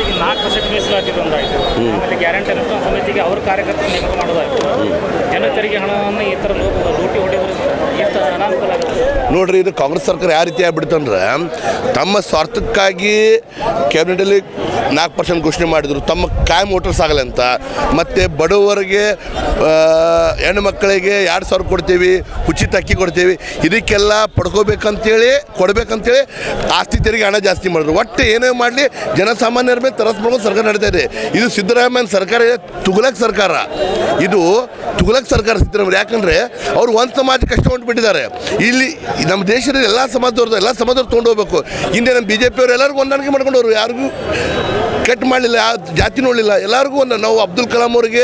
ಈಗ 4 ವರ್ಷಕ್ಕೆ ಮೀಸಲಾತಿದ್ದು ಒಂದಾಯಿತು, ಆಮೇಲೆ ಗ್ಯಾರಂಟಿ ಅನುಷ್ಠಾನ ಸಮಿತಿಗೆ ಅವ್ರ ಕಾರ್ಯಕರ್ತರು ನೇಮಕ ಮಾಡೋದಾಯಿತು. ಜನ ತೆರಿಗೆ ಹಣವನ್ನು ಈ ಥರ ಲೂಟಿ ಹೊಡೆಯೋದ್ರಿಂದ ಎಷ್ಟು ಅನಾನುಕೂಲ ಆಗುತ್ತೆ ನೋಡ್ರಿ. ಇದು ಕಾಂಗ್ರೆಸ್ ಸರ್ಕಾರ ಯಾವ ರೀತಿ ಆಗ್ಬಿಡ್ತಂದ್ರೆ ತಮ್ಮ ಸ್ವಾರ್ಥಕ್ಕಾಗಿ ಕ್ಯಾಬಿನೆಟಲ್ಲಿ 4% ಘೋಷಣೆ ಮಾಡಿದರು, ತಮ್ಮ ಕಾಯಂ ವೋಟರ್ಸ್ ಆಗಲ್ಲ ಅಂತ. ಮತ್ತು ಬಡವರಿಗೆ ಹೆಣ್ಣು ಮಕ್ಕಳಿಗೆ 2,000 ಕೊಡ್ತೀವಿ, ಉಚಿತ ಅಕ್ಕಿ ಕೊಡ್ತೀವಿ, ಇದಕ್ಕೆಲ್ಲ ಪಡ್ಕೋಬೇಕಂತೇಳಿ ಕೊಡಬೇಕಂತೇಳಿ ಆಸ್ತಿ ತೆರಿಗೆ ಹಣ ಜಾಸ್ತಿ ಮಾಡಿದ್ರು. ಒಟ್ಟು ಏನೇ ಮಾಡಲಿ ಜನಸಾಮಾನ್ಯರ ಮೇಲೆ ತರಸ್ ಮಾಡ್ಕೊಂಡು ಸರ್ಕಾರ ನಡೀತಾ ಇದೆ. ಇದು ಸಿದ್ದರಾಮಯ್ಯನ ಸರ್ಕಾರ ತುಘಲಕ್ ಸರ್ಕಾರ, ಇದು ತುಘಲಕ್ ಸರ್ಕಾರ ಸಿದ್ದರಾಮಯ್ಯ. ಯಾಕಂದರೆ ಅವರು ಒಂದು ಸಮಾಜ ಕಷ್ಟಪಟ್ಟು ಬಿಟ್ಟಿದ್ದಾರೆ. ಇಲ್ಲಿ ನಮ್ಮ ದೇಶದ ಎಲ್ಲ ಸಮಾಜದವ್ರು ತೊಗೊಂಡು ಹೋಗ್ಬೇಕು. ಹಿಂದೆ ನಮ್ಮ BJP ಅವರು ಎಲ್ಲರಿಗೂ ಹೊಂದಾಣಿಕೆ ಮಾಡ್ಕೊಂಡವರು, ಯಾರಿಗೂ ಕೆಟ್ಟ ಮಾಡಲಿಲ್ಲ, ಯಾವ ಜಾತಿ ನೋಡಲಿಲ್ಲ, ಎಲ್ಲರಿಗೂ ನಾವು ಅಬ್ದುಲ್ ಕಲಾಂ ಅವರಿಗೆ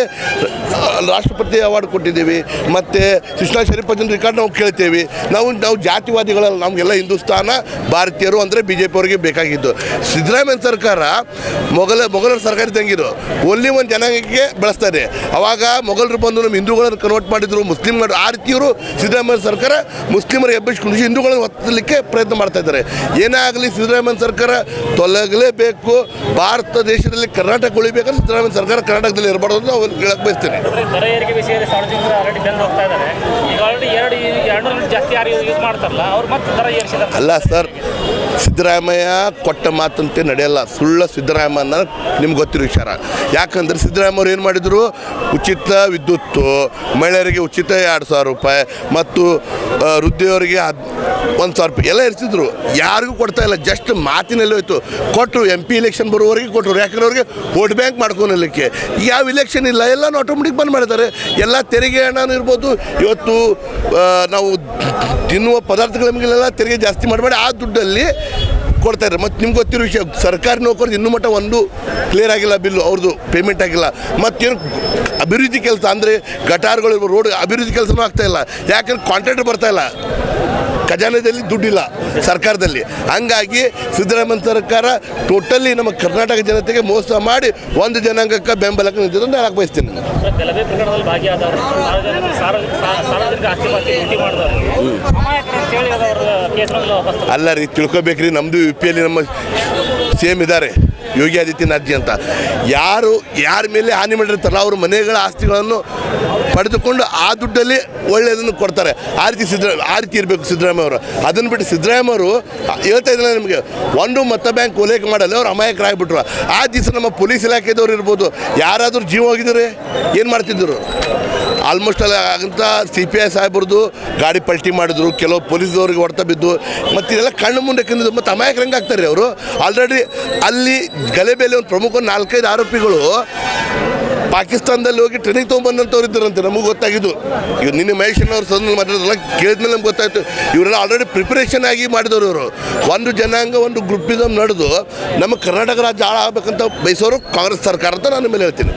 ರಾಷ್ಟ್ರಪತಿ ಅವಾರ್ಡ್ ಕೊಟ್ಟಿದ್ದೀವಿ. ಮತ್ತು ಸುಷ್ಮಾ ಶರೀಫ್ ಜನ ರಿಕಾರ್ಡ್ ನಾವು ಕೇಳ್ತೇವೆ. ನಾವು ಜಾತಿವಾದಿಗಳಲ್ಲ, ನಮಗೆಲ್ಲ ಹಿಂದೂಸ್ತಾನ ಭಾರತೀಯರು ಅಂದರೆ BJP ಅವರಿಗೆ ಬೇಕಾಗಿದ್ದು. ಸಿದ್ದರಾಮಯ್ಯ ಸರ್ಕಾರ ಮೊಘಲರ ಸರ್ಕಾರ ಇದ್ದಂಗಿದ್ದು, ಒಲ್ಲಿ ಒಂದು ಜನಾಂಗಕ್ಕೆ ಬೆಳೆಸ್ತಾರೆ. ಅವಾಗ ಮೊಘಲರು ಬಂದು ನಮ್ಮ ಹಿಂದೂಗಳನ್ನು ಕನ್ವರ್ಟ್ ಮಾಡಿದರು, ಮುಸ್ಲಿಮ್ಗಳು. ಆ ರೀತಿಯವರು ಸಿದ್ದರಾಮಯ್ಯ ಸರ್ಕಾರ ಮುಸ್ಲಿಮರಿಗೆ ಎಬ್ಬಿಸ್ಕೊಂಡು ಹಿಂದೂಗಳನ್ನು ಒತ್ತಲಿಕ್ಕೆ ಪ್ರಯತ್ನ ಮಾಡ್ತಾ ಇದ್ದಾರೆ. ಏನೇ ಆಗಲಿ ಸಿದ್ದರಾಮಯ್ಯ ಸರ್ಕಾರ ತೊಲಗಲೇಬೇಕು. ಭಾರತ ದೇಶದಲ್ಲಿ ಕರ್ನಾಟಕ ಉಳಿಬೇಕಂದ್ರೆ ಸಿದ್ದರಾಮಯ್ಯ ಸರ್ಕಾರ ಕರ್ನಾಟಕದಲ್ಲಿ ಇರಬಾರ್ದು ಅಂತ ಅವ್ರು ಹೇಳಕ್ಕೆ ಬಯಸ್ತೇನೆ. ದರ ಏರಿಕೆ ವಿಷಯದಲ್ಲಿ ಸಾರ್ವಜನಿಕರು ಆಲ್ರೆಡಿ ಬೆಂದು ಹೋಗ್ತಾ ಇದ್ದಾರೆ. ಈಗ ಆಲ್ರೆಡಿ 200 ಜಾಸ್ತಿ ಯಾರು ಯೂಸ್ ಮಾಡ್ತಾರಲ್ಲ ಅವ್ರು ಮತ್ತೆ ದರ ಏರಿಸಿದ್ದಾರೆ. ಅಲ್ಲ ಸರ್, ಸಿದ್ದರಾಮಯ್ಯ ಕೊಟ್ಟ ಮಾತಂತೆ ನಡೆಯಲ್ಲ. ಸುಳ್ಳು ಸಿದ್ದರಾಮಯ್ಯ ಅನ್ನೋ ನಿಮ್ಗೆ ಗೊತ್ತಿರೋ ವಿಚಾರ. ಯಾಕಂದರೆ ಸಿದ್ದರಾಮಯ್ಯ ಅವ್ರು ಏನು ಮಾಡಿದರು, ಉಚಿತ ವಿದ್ಯುತ್ತು, ಮಹಿಳೆಯರಿಗೆ ಉಚಿತ 2,000 ರೂಪಾಯಿ ಮತ್ತು ವೃದ್ಧಿಯವರಿಗೆ 1,000 ರೂಪಾಯಿ ಎಲ್ಲ ಇರ್ತಿದ್ರು. ಯಾರಿಗೂ ಕೊಡ್ತಾ ಇಲ್ಲ, ಜಸ್ಟ್ ಮಾತಿನಲ್ಲಿ ಹೋಯ್ತು. ಕೊಟ್ಟರು, MP ಇಲೆಕ್ಷನ್ ಬರುವವರೆಗೆ ಕೊಟ್ಟರು. ಯಾಕಂದ್ರೆ ಅವ್ರಿಗೆ ವೋಟ್ ಬ್ಯಾಂಕ್ ಮಾಡ್ಕೊಳಲಿಕ್ಕೆ. ಯಾವ ಇಲೆಕ್ಷನ್ ಇಲ್ಲ, ಎಲ್ಲನೂ ಆಟೋಮೆಟಿಕ್ ಬಂದ್ ಮಾಡಿದ್ದಾರೆ. ಎಲ್ಲ ತೆರಿಗೆ ಹಣನೂ ಇರ್ಬೋದು. ಇವತ್ತು ನಾವು ತಿನ್ನುವ ಪದಾರ್ಥಗಳ ಮೇಲೆಲ್ಲ ತೆರಿಗೆ ಜಾಸ್ತಿ ಮಾಡಬೇಡಿ, ಆ ದುಡ್ಡಲ್ಲಿ ಕೊಡ್ತಾರೆ. ಮತ್ತು ನಿಮ್ಗೆ ಗೊತ್ತಿರೋ ವಿಷಯ, ಸರ್ಕಾರಿ ನೌಕರರು ಇನ್ನೂ ಮಟ್ಟ ಒಂದು ಕ್ಲಿಯರ್ ಆಗಿಲ್ಲ, ಬಿಲ್ಲು ಅವ್ರದ್ದು ಪೇಮೆಂಟ್ ಆಗಿಲ್ಲ. ಮತ್ತೇನು ಅಭಿವೃದ್ಧಿ ಕೆಲಸ ಅಂದರೆ ಗಟಾರ್ಗಳು, ರೋಡ್ ಅಭಿವೃದ್ಧಿ ಕೆಲಸನೂ ಆಗ್ತಾಯಿಲ್ಲ. ಯಾಕಂದ್ರೆ ಕಾಂಟ್ರಾಕ್ಟರ್ ಬರ್ತಾಯಿಲ್ಲ, ಖಜಾನೆಯಲ್ಲಿ ದುಡ್ಡಿಲ್ಲ ಸರ್ಕಾರದಲ್ಲಿ. ಹಂಗಾಗಿ ಸಿದ್ದರಾಮಯ್ಯ ಸರ್ಕಾರ ಟೋಟಲಿ ನಮ್ಮ ಕರ್ನಾಟಕ ಜನತೆಗೆ ಮೋಸ ಮಾಡಿ ಒಂದು ಜನಾಂಗಕ್ಕೆ ಬೆಂಬಲಕ್ಕೆ ನಿಂತಿದ್ದು ಅಂತ ಹೇಳಕ್ಕೆ ಬಯಸ್ತೀನಿ. ಗಲಭೆ ಪ್ರಕರಣದಲ್ಲಿ ಭಾಗಿಯಾದವರು, ಸಾರ್ವಜನಿಕ ಆಸ್ತಿ ಪಾಸ್ತಿ ಲೂಟಿ ಮಾಡಿದವರು ಅಲ್ಲ ರೀ, ತಿಳ್ಕೊಬೇಕ್ರಿ. ನಮ್ಮದು UPಯಲ್ಲಿ ನಮ್ಮ CM ಇದ್ದಾರೆ, ಯೋಗಿ ಆದಿತ್ಯನಾಥ್ ಜಿ ಅಂತ. ಯಾರ ಮೇಲೆ ಹಾನಿ ಮಾಡಿರ್ತಾರಲ್ಲ ಅವ್ರ ಮನೆಗಳ ಆಸ್ತಿಗಳನ್ನು ಪಡೆದುಕೊಂಡು ಆ ದುಡ್ಡಲ್ಲಿ ಒಳ್ಳೆಯದನ್ನು ಕೊಡ್ತಾರೆ. ಆ ರೀತಿ ಇರಬೇಕು ಸಿದ್ದರಾಮಯ್ಯ ಅವರು. ಅದನ್ನು ಬಿಟ್ಟು ಸಿದ್ದರಾಮಯ್ಯ ಅವರು ಹೇಳ್ತಾ ಇದ್ದಿಲ್ಲ ನಿಮಗೆ, ಒಂದು ಮತ ಬ್ಯಾಂಕ್ ಓಲೈಕೆ ಮಾಡಲ್ಲ, ಅವ್ರು ಅಮಾಯಕರಾಗ್ಬಿಟ್ರು. ಆ ದಿವಸ ನಮ್ಮ ಪೊಲೀಸ್ ಇಲಾಖೆದವ್ರು ಇರ್ಬೋದು, ಯಾರಾದರೂ ಜೀವ ಹೋಗಿದ್ದಾರೆ ಏನು ಮಾಡ್ತಿದ್ದರು? ಆಲ್ಮೋಸ್ಟ್ ಆಗಂತ CPI ಸಾಹೇಬ್ರದ್ದು ಗಾಡಿ ಪಲ್ಟಿ ಮಾಡಿದ್ರು, ಕೆಲವು ಪೊಲೀಸ್ದವ್ರಿಗೆ ಹೊಡೆತ ಬಿದ್ದು, ಮತ್ತು ಇದೆಲ್ಲ ಕಣ್ಣು ಮುಂದೆ ಕಂಡಿದ್ದು. ಮತ್ತು ಅಮಾಯಕರಂಗೆ ಆಗ್ತಾರೆ ಅವರು. ಆಲ್ರೆಡಿ ಅಲ್ಲಿ ಗಲಭೆಯಲ್ಲಿ ಒಂದು ಪ್ರಮುಖ 4-5 ಆರೋಪಿಗಳು ಪಾಕಿಸ್ತಾನದಲ್ಲಿ ಹೋಗಿ ಟ್ರೈನಿಂಗ್ ತೊಗೊಂಬಂದಂಥವ್ರು ಇದ್ದಾರಂತೆ. ನಮಗೆ ಗೊತ್ತಾಗಿದ್ದು. ಇವ್ರು ನಿನ್ನೆ ಮಹೇಶನವ್ರು ಸಂದರ್ಭ ಮಾತಾಡೋದಲ್ಲ ಕೇಳಿದ್ಮೇಲೆ ನಮ್ಗೆ ಗೊತ್ತಾಯಿತು. ಇವರೆಲ್ಲ ಆಲ್ರೆಡಿ ಪ್ರಿಪರೇಷನ್ ಆಗಿ ಮಾಡಿದವರು ಇವರು. ಒಂದು ಜನಾಂಗ, ಒಂದು ಗ್ರೂಪಿಸಮ್ ನಡೆದು ನಮ್ಮ ಕರ್ನಾಟಕ ರಾಜ್ಯ ಹಾಳಾಗಬೇಕಂತ ಬಯಸೋರು ಕಾಂಗ್ರೆಸ್ ಸರ್ಕಾರ ಅಂತ ನಾನು ಮೇಲೆ ಹೇಳ್ತೀನಿ.